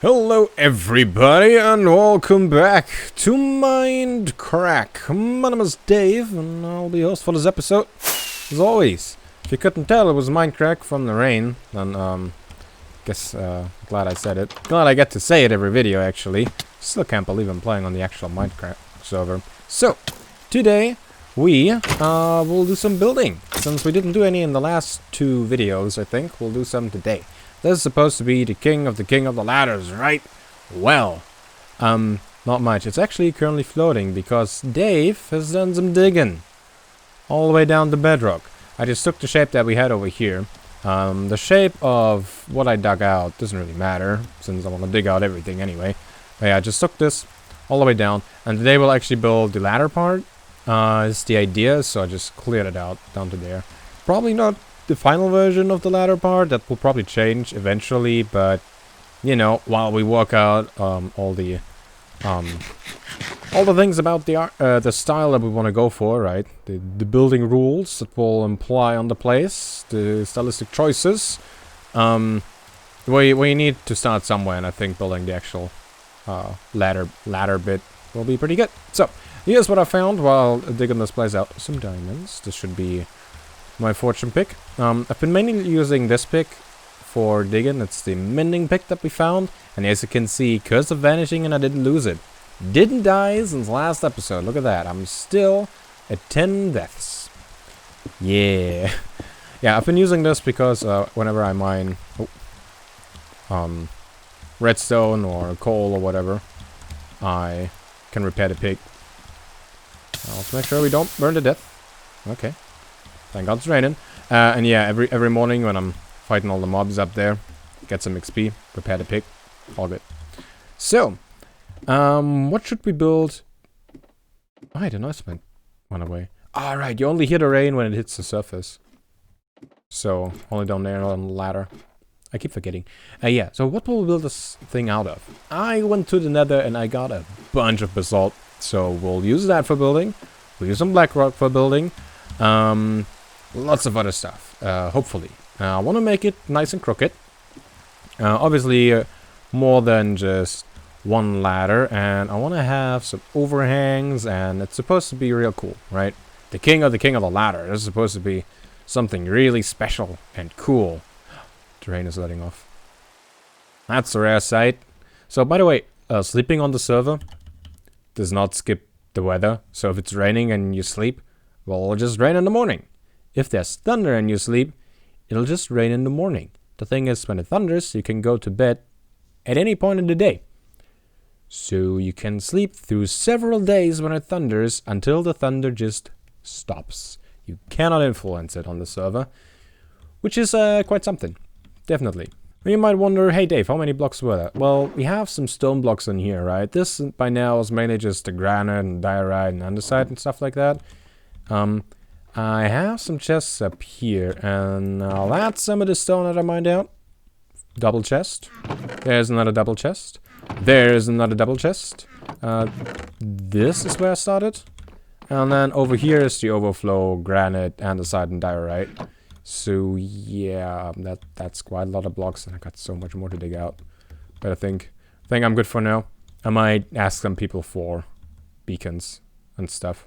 Hello everybody and welcome back to Mindcrack. My name is Dave and I'll be your host for this episode. As always, if you couldn't tell it was Mindcrack from the rain, then glad I said it. Glad I get to say it every video actually. Still can't believe I'm playing on the actual Mindcrack server. So, today we will do some building. Since we didn't do any in the last two videos, I think, we'll do some today. This is supposed to be the king of the ladders, right? Well, not much. It's actually currently floating because Dave has done some digging all the way down to bedrock. I just took the shape that we had over here. The shape of what I dug out doesn't really matter since I want to dig out everything anyway. But yeah, I just took this all the way down, and today we'll actually build the ladder part. Is the idea, so I just cleared it out down to there. Probably not the final version of the ladder part. That will probably change eventually, but you know, while we work out all the things about the style that we want to go for, right? The building rules that will imply on the place, the stylistic choices. We need to start somewhere, and I think building the actual ladder bit will be pretty good. So here's what I found while digging this place out. Some diamonds. This should be my fortune pick. I've been mainly using this pick for digging. It's the mending pick that we found. And as you can see, Curse of Vanishing, and I didn't lose it. Didn't die since last episode. Look at that. I'm still at 10 deaths. Yeah. Yeah, I've been using this because whenever I mine redstone or coal or whatever, I can repair the pick. Let's make sure we don't burn to death. Okay. Thank God it's raining. And yeah, every morning when I'm fighting all the mobs up there, get some XP, prepare the pick, all good. So, what should we build? Oh, the noise went away. Alright, you only hear the rain when it hits the surface. So, only down there on the ladder. I keep forgetting. Yeah, so what will we build this thing out of? I went to the nether and I got a bunch of basalt. So, we'll use that for building. We'll use some black rock for building. Lots of other stuff, hopefully. I want to make it nice and crooked. Obviously, more than just one ladder, and I want to have some overhangs, and it's supposed to be real cool, right? The king of the ladder. This is supposed to be something really special and cool. The rain is letting off. That's a rare sight. So, by the way, sleeping on the server does not skip the weather. So if it's raining and you sleep, well, it'll just rain in the morning. If there's thunder and you sleep, it'll just rain in the morning. The thing is, when it thunders, you can go to bed at any point in the day. So you can sleep through several days when it thunders until the thunder just stops. You cannot influence it on the server, which is quite something. Definitely. You might wonder, hey Dave, how many blocks were that? Well, we have some stone blocks in here, right? This by now is mainly just the granite and diorite and andesite and stuff like that. I have some chests up here, and that's some of the stone that I mined out. Double chest. There's another double chest. There's another double chest. This is where I started. And then over here is the overflow, granite, andesite, and diorite. So yeah, that's quite a lot of blocks, and I got so much more to dig out. But I think I'm good for now. I might ask some people for beacons and stuff.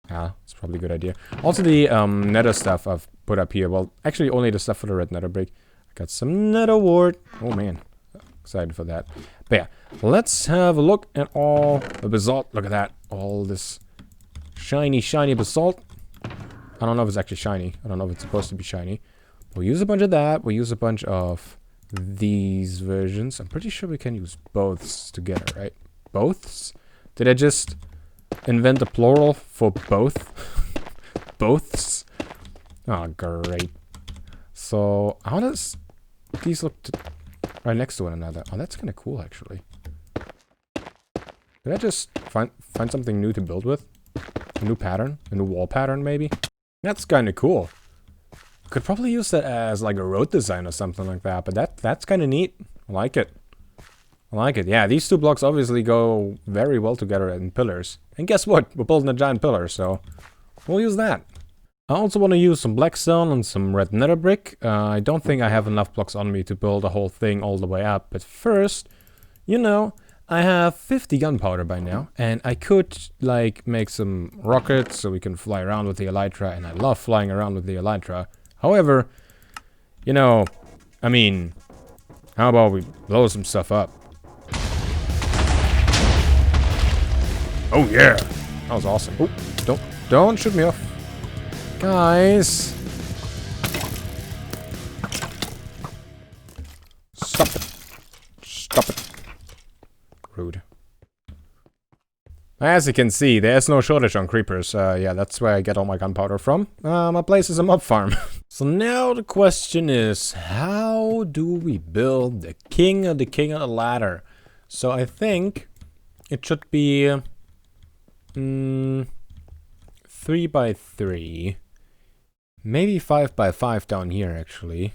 Yeah, it's probably a good idea. Also, the nether stuff I've put up here. Well, actually, only the stuff for the red nether brick. I got some nether wart. Oh man, excited for that. But yeah, let's have a look at all the basalt. Look at that, all this shiny basalt. I don't know if it's actually shiny. I don't know if it's supposed to be shiny. We'll use a bunch of that. We'll use a bunch of these versions. I'm pretty sure we can use boths together, right? Boths? Did I just invent a plural for both? Boths? Oh, great. So, how does these look right next to one another? Oh, that's kind of cool, actually. Did I just find something new to build with? A new pattern? A new wall pattern, maybe? That's kind of cool. Could probably use that as like a road design or something like that, but that's kind of neat. I like it. I like it. Yeah, these two blocks obviously go very well together in pillars. And guess what? We're building a giant pillar, so we'll use that. I also want to use some black stone and some red nether brick. I don't think I have enough blocks on me to build the whole thing all the way up. But first, you know, I have 50 gunpowder by now. And I could, like, make some rockets so we can fly around with the elytra. And I love flying around with the elytra. However, you know, I mean, how about we blow some stuff up? Oh yeah! That was awesome. Oh, don't shoot me off. Guys! Stop it. Stop it. Rude. As you can see, there's no shortage on creepers. Yeah, that's where I get all my gunpowder from. My place is a mob farm. So now the question is, how do we build the king of the ladder? So I think it should be 3 by 3. Maybe 5 by 5 down here, actually.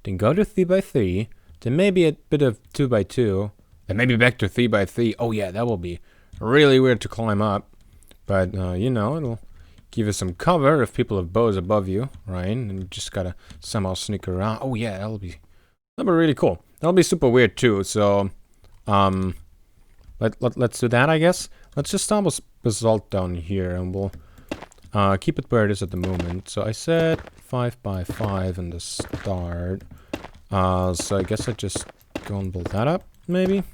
Then go to 3 by 3. Then maybe a bit of 2 by 2. Then maybe back to 3 by 3. Oh yeah, that will be really weird to climb up. But, you know, it'll give you some cover if people have bows above you, right? And you just gotta somehow sneak around. Oh yeah, that'll be really cool. That'll be super weird too, so... let's do that, I guess. Let's just stumble basalt down here, and we'll... keep it where it is at the moment. So I said 5 by 5 in the start. So I guess I just go and build that up, maybe?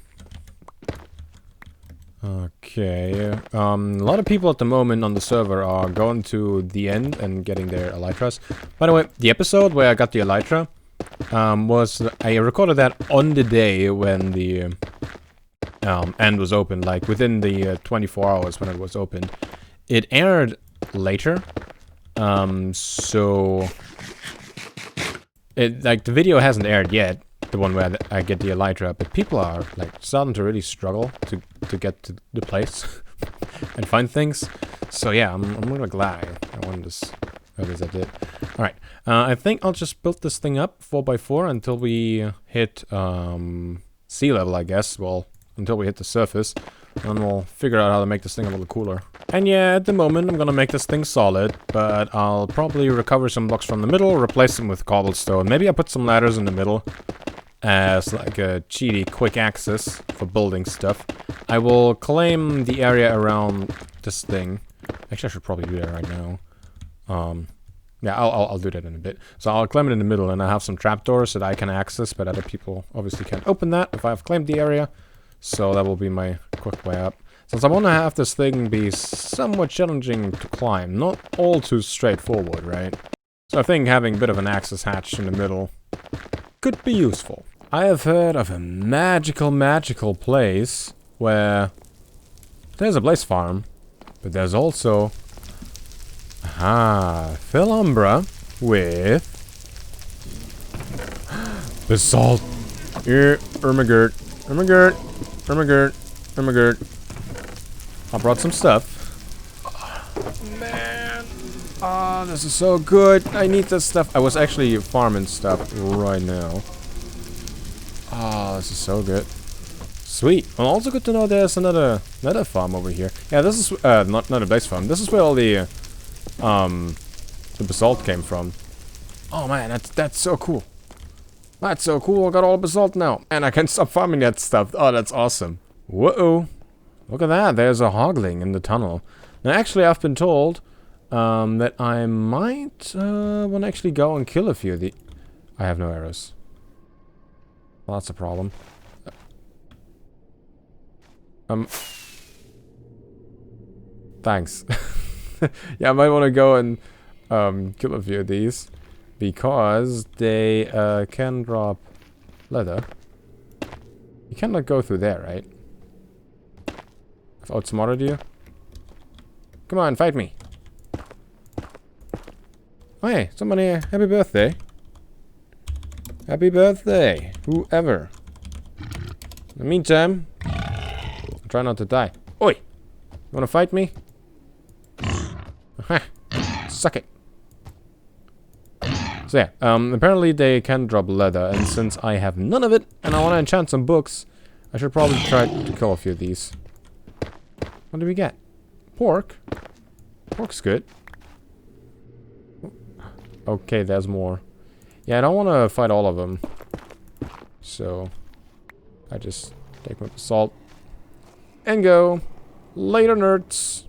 Okay. A lot of people at the moment on the server are going to the end and getting their elytras. By the way, the episode where I got the elytra I recorded that on the day when the end was open, like within the 24 hours when it was opened. It aired later, so the video hasn't aired yet, the one where I get the elytra, but people are like starting to really struggle to get to the place and find things. So yeah, I'm really glad I won this. At least I did. All right, I think I'll just build this thing up 4 by 4 until we hit sea level, I guess. Well, until we hit the surface. And we'll figure out how to make this thing a little cooler. And yeah, at the moment I'm gonna make this thing solid, but I'll probably recover some blocks from the middle, replace them with cobblestone. Maybe I'll put some ladders in the middle as like a cheaty quick access for building stuff. I will claim the area around this thing. Actually, I should probably do that right now. Yeah, I'll do that in a bit. So I'll claim it in the middle, and I have some trapdoors that I can access, but other people obviously can't open that if I've claimed the area. So that will be my quick way up. Since I want to have this thing be somewhat challenging to climb, not all too straightforward, right? So I think having a bit of an access hatch in the middle could be useful. I have heard of a magical place where there's a blaze farm, but there's also Philumbra with basalt. Ermagerd. I brought some stuff. Oh, man. Oh, this is so good. I need this stuff. I was actually farming stuff right now. Oh, this is so good. Sweet. Well, also good to know there's another farm over here. Yeah, this is not a base farm. This is where all the basalt came from. Oh man, that's so cool. That's so cool. I got all basalt now, and I can stop farming that stuff. Oh, that's awesome. Whoa! Look at that. There's a hogling in the tunnel. Now, actually, I've been told that I might want to actually go and kill a few of the. I have no arrows. Well, that's a problem. Thanks. Yeah, I might want to go and kill a few of these because they can drop leather. You cannot go through there, right? I've outsmarted you. Come on, fight me. Oh, hey, somebody, happy birthday. Happy birthday, whoever. In the meantime, I'll try not to die. Oi! You wanna fight me? Suck it. So yeah, apparently they can drop leather, and since I have none of it, and I want to enchant some books, I should probably try to kill a few of these. What do we get? Pork? Pork's good. Okay, there's more. Yeah, I don't want to fight all of them. So, I just take my basalt and go. Later, nerds.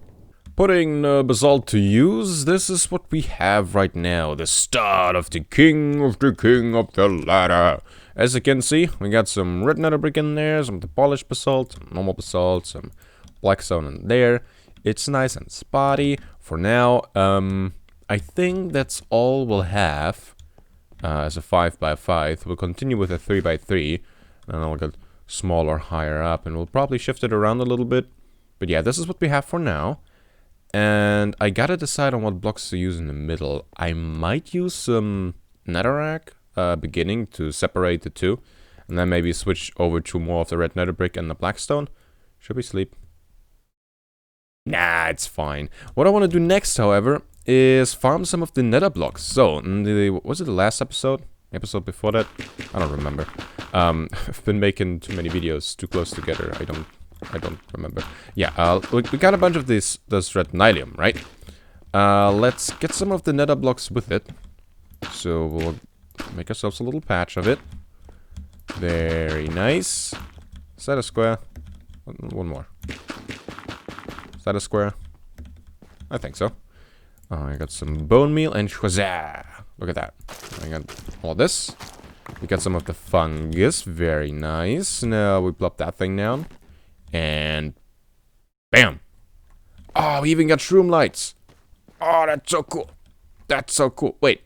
Putting basalt to use, this is what we have right now. The start of the king of the ladder. As you can see, we got some red nether brick in there, some of the polished basalt, some normal basalt, some black stone in there. It's nice and spotty. For now, I think that's all we'll have as a 5x5. We'll continue with a 3x3, and I'll get smaller higher up, and we'll probably shift it around a little bit. But yeah, this is what we have for now. And I gotta decide on what blocks to use in the middle. I might use some netherrack beginning to separate the two, and then maybe switch over to more of the red nether brick and the black stone. Should we sleep? Nah, it's fine. What I want to do next, however, is farm some of the nether blocks. So, was it the last episode? Episode before that? I don't remember. I've been making too many videos too close together. I don't remember. Yeah, we got a bunch of this red nylium, right? Let's get some of the nether blocks with it. So we'll make ourselves a little patch of it. Very nice. Is that a square? One more. Is that a square? I think so. Oh, I got some bone meal and schwazza. Look at that. I got all this. We got some of the fungus. Very nice. Now we plop that thing down. And bam. Oh, we even got shroom lights. Oh, that's so cool. That's so cool. Wait.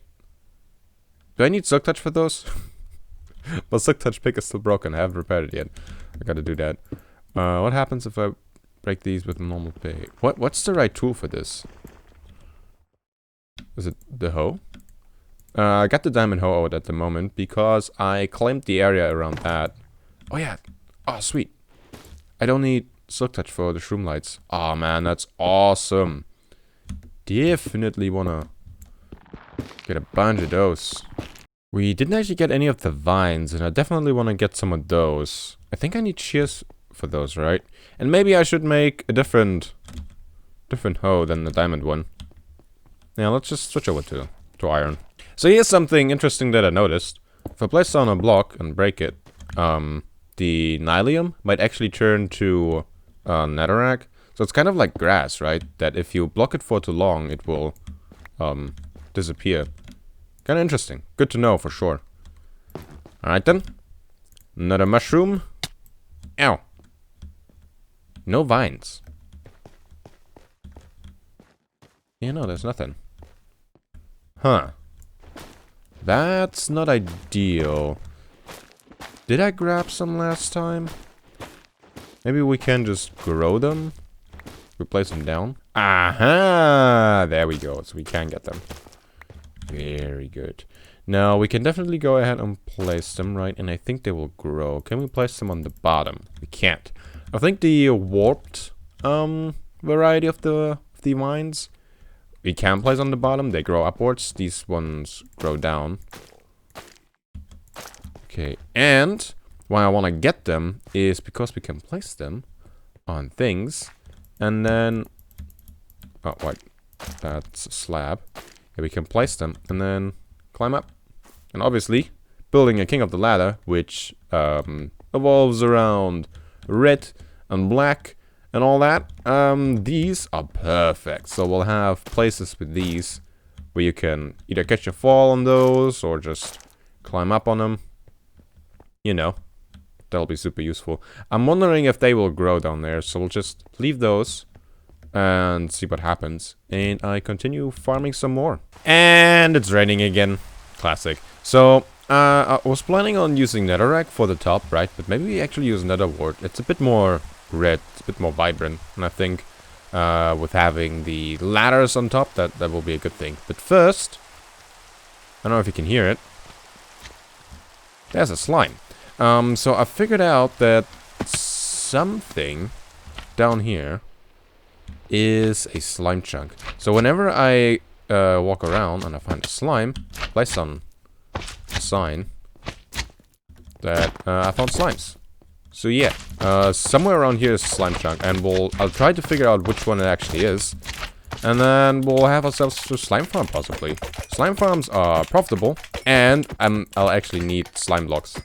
Do I need silk touch for those? My silk touch pick is still broken. I haven't repaired it yet. I gotta do that. What happens if I break these with normal pick? What's the right tool for this? Is it the hoe? I got the diamond hoe out at the moment because I claimed the area around that. Oh yeah. Oh, sweet. I don't need silk touch for the shroom lights. Oh man, that's awesome. Definitely wanna get a bunch of those. We didn't actually get any of the vines, and I definitely want to get some of those. I think I need shears for those, right? And maybe I should make a different hoe than the diamond one. Yeah, let's just switch over to iron. So here's something interesting that I noticed. If I place down a block and break it, the nylium might actually turn to netherrack. So it's kind of like grass, right? That if you block it for too long, it will disappear. Kind of interesting. Good to know for sure. Alright then. Another mushroom. Ow. No vines. Yeah, no, there's nothing. Huh. That's not ideal. Did I grab some last time? Maybe we can just grow them? We place them down? Aha! There we go, so we can get them. Very good. Now, we can definitely go ahead and place them, right? And I think they will grow. Can we place them on the bottom? We can't. I think the warped variety of the vines, we can place on the bottom. They grow upwards. These ones grow down. Okay, and why I want to get them is because we can place them on things. And then... oh, wait. That's a slab. Yeah, we can place them and then climb up. And obviously, building a king of the ladder, which evolves around red and black and all that, these are perfect. So we'll have places with these where you can either catch a fall on those or just climb up on them. You know, that'll be super useful. I'm wondering if they will grow down there, so we'll just leave those and see what happens. And I continue farming some more. And it's raining again. Classic. So, I was planning on using netherrack for the top, right? But maybe we actually use nether wart. It's a bit more red, it's a bit more vibrant. And I think with having the ladders on top, that will be a good thing. But first, I don't know if you can hear it. There's a slime. So I figured out that something down here is a slime chunk. So whenever I walk around and I find a slime, place on a sign that I found slimes. So yeah, somewhere around here is a slime chunk, and I'll try to figure out which one it actually is. And then we'll have ourselves a slime farm, possibly. Slime farms are profitable, and I'll actually need slime blocks.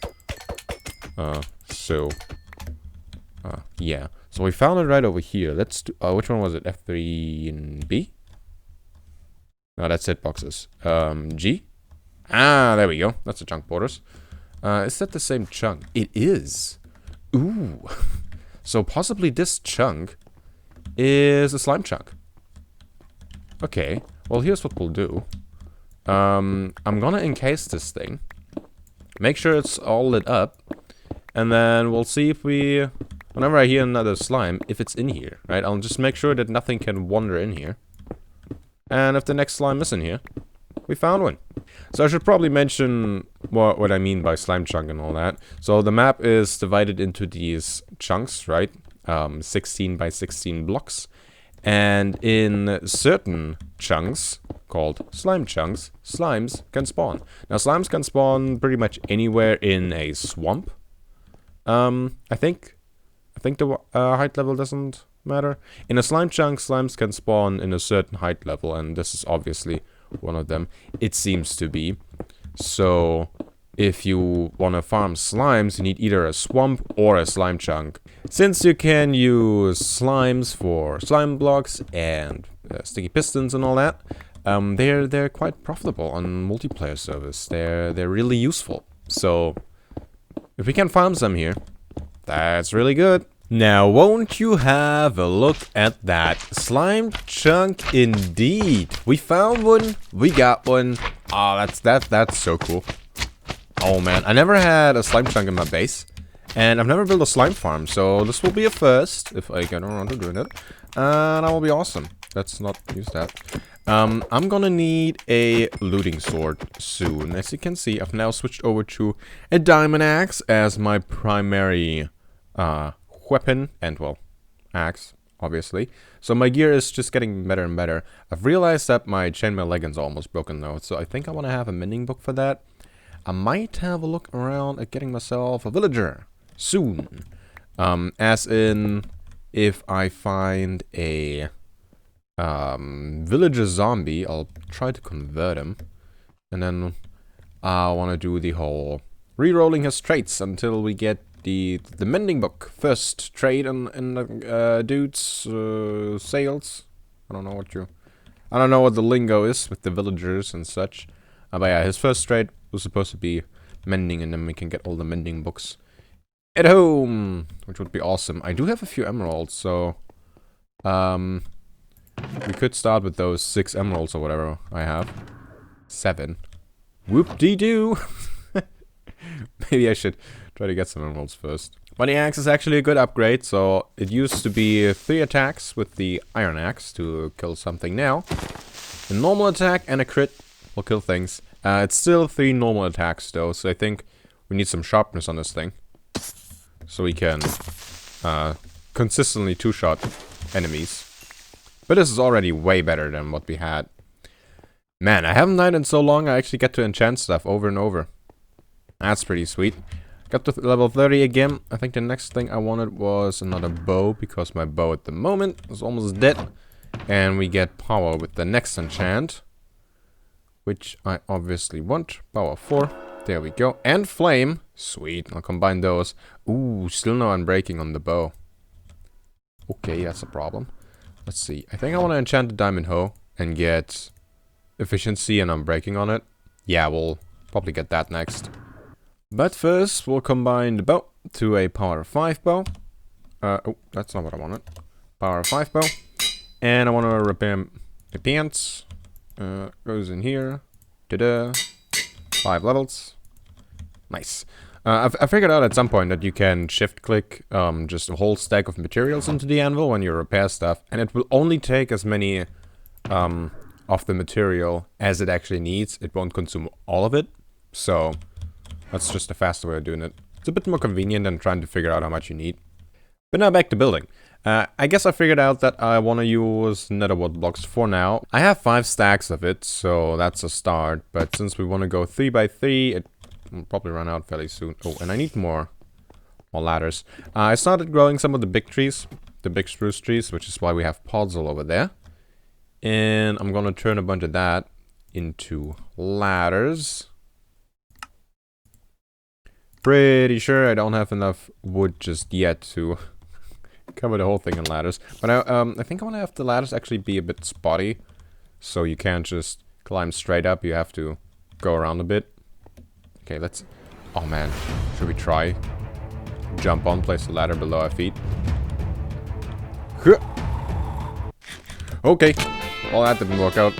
Yeah. So we found it right over here. Let's do, which one was it? F3 and B? No, that's hitboxes. G? Ah, there we go. That's the chunk borders. Is that the same chunk? It is. Ooh. So possibly this chunk is a slime chunk. Okay. Well, here's what we'll do. I'm gonna encase this thing. Make sure it's all lit up. And then we'll see if we... Whenever I hear another slime, if it's in here, right? I'll just make sure that nothing can wander in here. And if the next slime is in here, we found one. So I should probably mention what I mean by slime chunk and all that. So the map is divided into these chunks, right? 16 by 16 blocks. And in certain chunks, called slime chunks, slimes can spawn. Now slimes can spawn pretty much anywhere in a swamp. I think the height level doesn't matter. In a slime chunk, slimes can spawn in a certain height level, and this is obviously one of them. It seems to be. So, if you want to farm slimes, you need either a swamp or a slime chunk. Since you can use slimes for slime blocks and sticky pistons and all that, they're quite profitable on multiplayer servers. They're really useful. So, if we can farm some here, that's really good. Now, won't you have a look at that slime chunk indeed? We found one. We got one. Oh, that's so cool. Oh man, I never had a slime chunk in my base, and I've never built a slime farm, so this will be a first if I get around to doing it, and that will be awesome. Let's not use that. I'm gonna need a looting sword soon. As you can see, I've now switched over to a diamond axe as my primary weapon, and well, axe, obviously. So my gear is just getting better and better. I've realized that my chainmail leggings are almost broken though, so I think I want to have a mending book for that. I might have a look around at getting myself a villager soon. As in, if I find a villager zombie, I'll try to convert him. And then I want to do the whole re-rolling his traits until we get the mending book. First trade in the dude's sales. I don't know what the lingo is with the villagers and such. But yeah, his first trade was supposed to be mending, and then we can get all the mending books at home, which would be awesome. I do have a few emeralds, so we could start with those 6 emeralds or whatever I have. 7. Whoop-dee-doo! Maybe I should try to get some emeralds first. But the axe is actually a good upgrade, so it used to be 3 attacks with the iron axe to kill something now. A normal attack and a crit will kill things. It's still 3 normal attacks though, so I think we need some sharpness on this thing. So we can consistently 2-shot enemies. But this is already way better than what we had. Man, I haven't died in so long, I actually get to enchant stuff over and over. That's pretty sweet. Got to level 30 again. I think the next thing I wanted was another bow, because my bow at the moment is almost dead. And we get power with the next enchant, which I obviously want. Power 4. There we go. And flame. Sweet. I'll combine those. Ooh, still no unbreaking on the bow. Okay, that's a problem. Let's see. I think I want to enchant the diamond hoe and get efficiency and unbreaking on it. Yeah, we'll probably get that next. But first, we'll combine the bow to a power 5 bow. Oh, that's not what I wanted. Power 5 bow. And I want to repair the pants. Goes in here. Ta-da. 5 levels. Nice. I figured out at some point that you can shift-click just a whole stack of materials into the anvil when you repair stuff, and it will only take as many of the material as it actually needs. It won't consume all of it, so that's just a faster way of doing it. It's a bit more convenient than trying to figure out how much you need. But now back to building. I guess I figured out that I want to use netherwood blocks for now. I have 5 stacks of it, so that's a start, but since we want to go 3 by 3, it will probably run out fairly soon. Oh, and I need more ladders. I started growing some of the big trees, the big spruce trees, which is why we have pods all over there. And I'm gonna turn a bunch of that into ladders. Pretty sure I don't have enough wood just yet to cover the whole thing in ladders. But I think I want to have the ladders actually be a bit spotty. So you can't just climb straight up. You have to go around a bit. Okay, let's... Oh man, should we try? Jump on, place the ladder below our feet. Okay. Well, that didn't work out.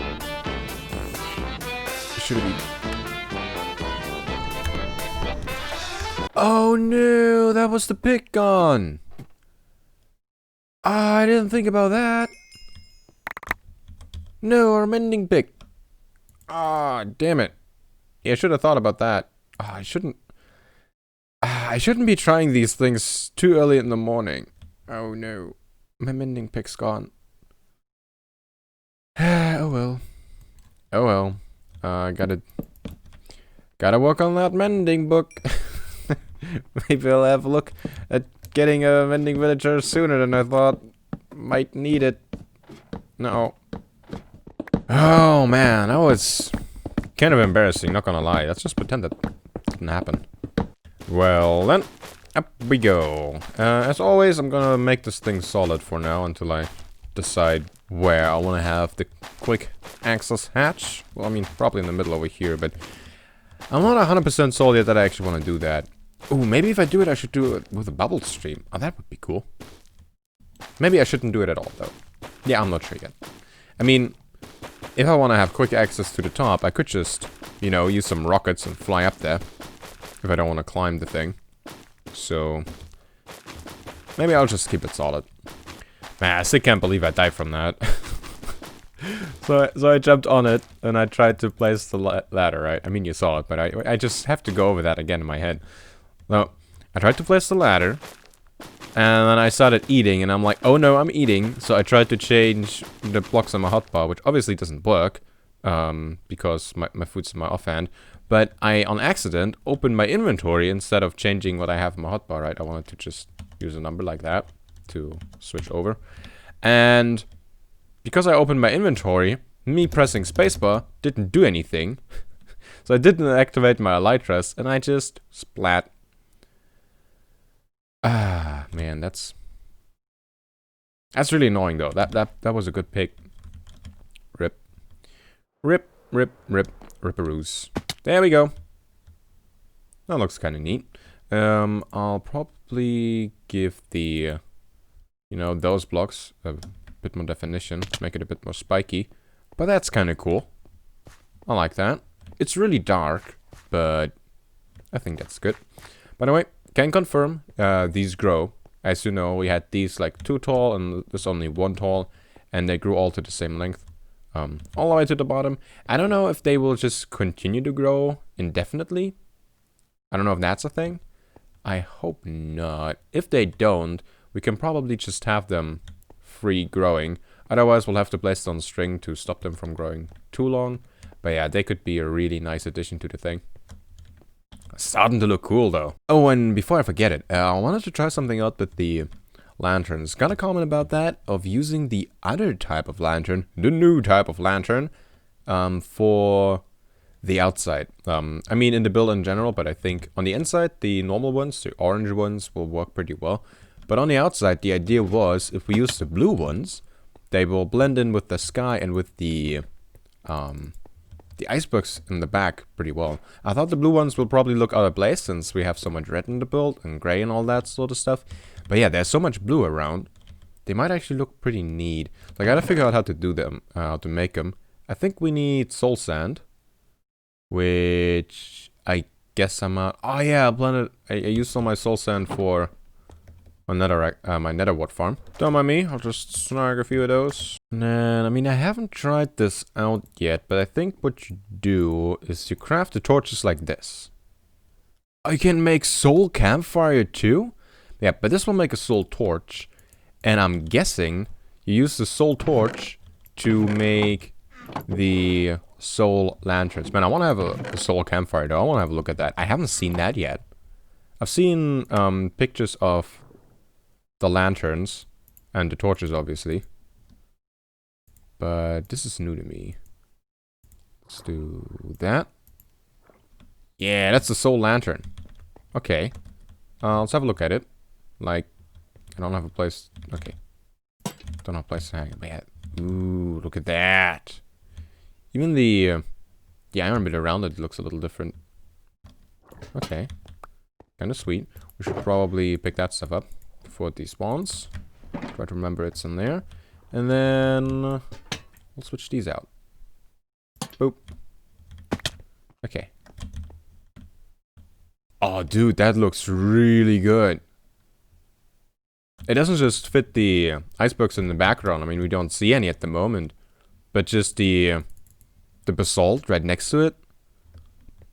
Should be... Oh no, that was the pick gone. I didn't think about that. No, our mending pick. Ah, damn it. Yeah, I should have thought about that. I shouldn't be trying these things too early in the morning. Oh no. My mending pick's gone. Oh well. Oh well. Gotta work on that mending book. Maybe I'll have a look at getting a mending villager sooner than I thought. Might need it. No. Oh man, that was kind of embarrassing, not gonna lie. Let's just pretend that didn't happen. Well then, up we go. As always, I'm gonna make this thing solid for now until I decide where I want to have the quick access hatch. Well, I mean, probably in the middle over here, but I'm not 100% sold yet that I actually want to do that. Ooh, maybe if I do it, I should do it with a bubble stream. Oh, that would be cool. Maybe I shouldn't do it at all, though. Yeah, I'm not sure yet. I mean, if I want to have quick access to the top, I could just, you know, use some rockets and fly up there. If I don't want to climb the thing. So, maybe I'll just keep it solid. Man, I still can't believe I died from that. So I jumped on it, and I tried to place the ladder, right? I mean, you saw it, but I just have to go over that again in my head. No, I tried to place the ladder, and then I started eating, and I'm like, oh no, I'm eating. So I tried to change the blocks on my hotbar, which obviously doesn't work, because my food's in my offhand. But I, on accident, opened my inventory instead of changing what I have in my hotbar, right? I wanted to just use a number like that to switch over. And because I opened my inventory, me pressing spacebar didn't do anything. So I didn't activate my elytras, and I just splat. Ah, man, that's really annoying though. That was a good pick. Rip. Rip, rip, rip, ripperoos. There we go. That looks kind of neat. I'll probably give the, you know, those blocks a bit more definition, make it a bit more spiky. But that's kind of cool. I like that. It's really dark, but I think that's good. By the way, can confirm these grow. As you know, we had these like 2 tall and there's only 1 tall, and they grew all to the same length. All the way to the bottom. I don't know if they will just continue to grow indefinitely. I don't know if that's a thing. I hope not. If they don't, we can probably just have them free growing. Otherwise, we'll have to place them on string to stop them from growing too long. But yeah, they could be a really nice addition to the thing. Starting to look cool though. Oh, and before I forget it, I wanted to try something out with the lanterns. Got a comment about that, of using the other type of lantern, the new type of lantern, for the outside. I mean in the build in general, but I think on the inside, the normal ones, the orange ones, will work pretty well. But on the outside, the idea was, if we use the blue ones, they will blend in with the sky and with the icebergs in the back pretty well. I thought the blue ones will probably look out of place, since we have so much red in the build, and gray and all that sort of stuff. But yeah, there's so much blue around. They might actually look pretty neat. So I gotta figure out how to do them, how to make them. I think we need soul sand, which I guess I'm out. Oh yeah, I used all my soul sand for my nether wart farm. Don't mind me, I'll just snag a few of those. And then, I mean, I haven't tried this out yet, but I think what you do is you craft the torches like this. Oh, you can make soul campfire too? Yeah, but this will make a soul torch. And I'm guessing you use the soul torch to make the soul lanterns. Man, I want to have a soul campfire though. I want to have a look at that. I haven't seen that yet. I've seen pictures of the lanterns and the torches, obviously. But this is new to me. Let's do that. Yeah, that's the soul lantern. Okay. Let's have a look at it. Like, I don't have a place. Okay. Don't have a place to hang it. But yeah. Ooh, look at that. Even the iron bit around it looks a little different. Okay. Kind of sweet. We should probably pick that stuff up before it despawns. Try to remember it's in there. And then we'll switch these out. Boop. Okay. Oh, dude, that looks really good. It doesn't just fit the icebergs in the background. I mean, we don't see any at the moment. But just the basalt right next to it.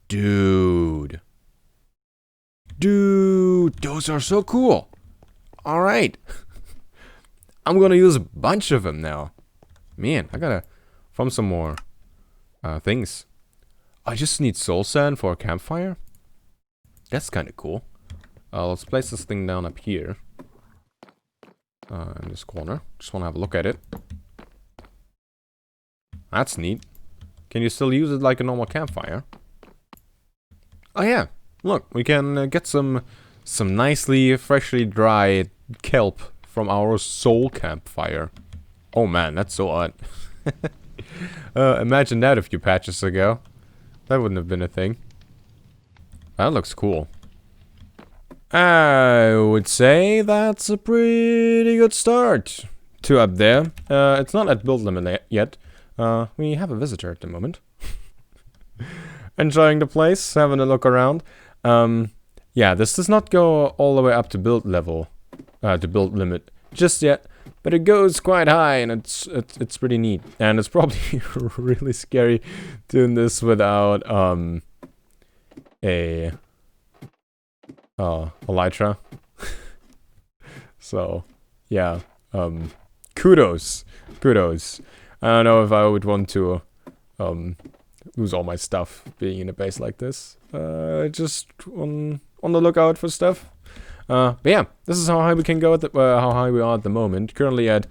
Dude. Dude, those are so cool. All right. I'm gonna use a bunch of them now. Man, I gotta farm some more things. I just need soul sand for a campfire. That's kind of cool. Let's place this thing down up here. In this corner. Just want to have a look at it. That's neat. Can you still use it like a normal campfire? Oh yeah. Look, we can get some nicely freshly dried kelp from our soul campfire. Oh man, that's so odd. Imagine that a few patches ago. That wouldn't have been a thing. That looks cool. I would say that's a pretty good start to up there. It's not at build limit yet. We have a visitor at the moment. Enjoying the place, having a look around. Yeah, this does not go all the way up to build level, to build limit just yet, but it goes quite high, and it's pretty neat. And it's probably really scary doing this without a elytra. So yeah, kudos. I don't know if I would want to lose all my stuff being in a base like this. Just on the lookout for stuff. But yeah, this is how high we can go at the, how high we are at the moment. Currently at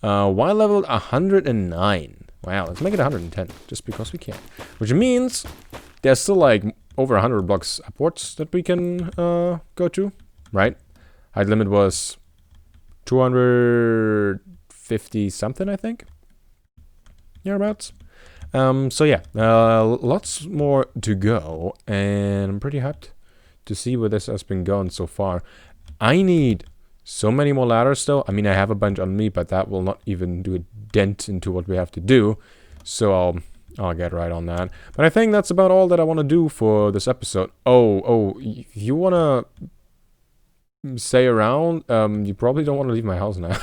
Y level 109. Wow, let's make it 110 just because we can. Which means there's still like over 100 blocks upwards that we can go to, right? Height limit was 250 something, I think. Hereabouts. So yeah, lots more to go, and I'm pretty hyped to see where this has been going so far. I need so many more ladders though. I mean, I have a bunch on me, but that will not even do a dent into what we have to do. So I'll get right on that. But I think that's about all that I want to do for this episode. Oh, if you want to stay around, you probably don't want to leave my house now.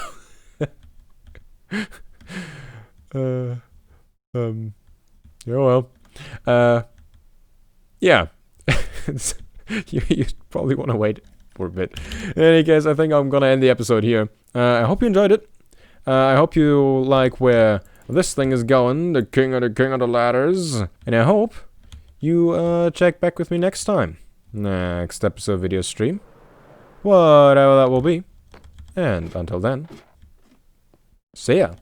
Yeah, well, yeah, you probably want to wait for a bit. In any case, I think I'm gonna end the episode here. I hope you enjoyed it. I hope you like where this thing is going, the king of the ladders, and I hope you check back with me next time. Next episode video stream, whatever that will be. And until then, see ya.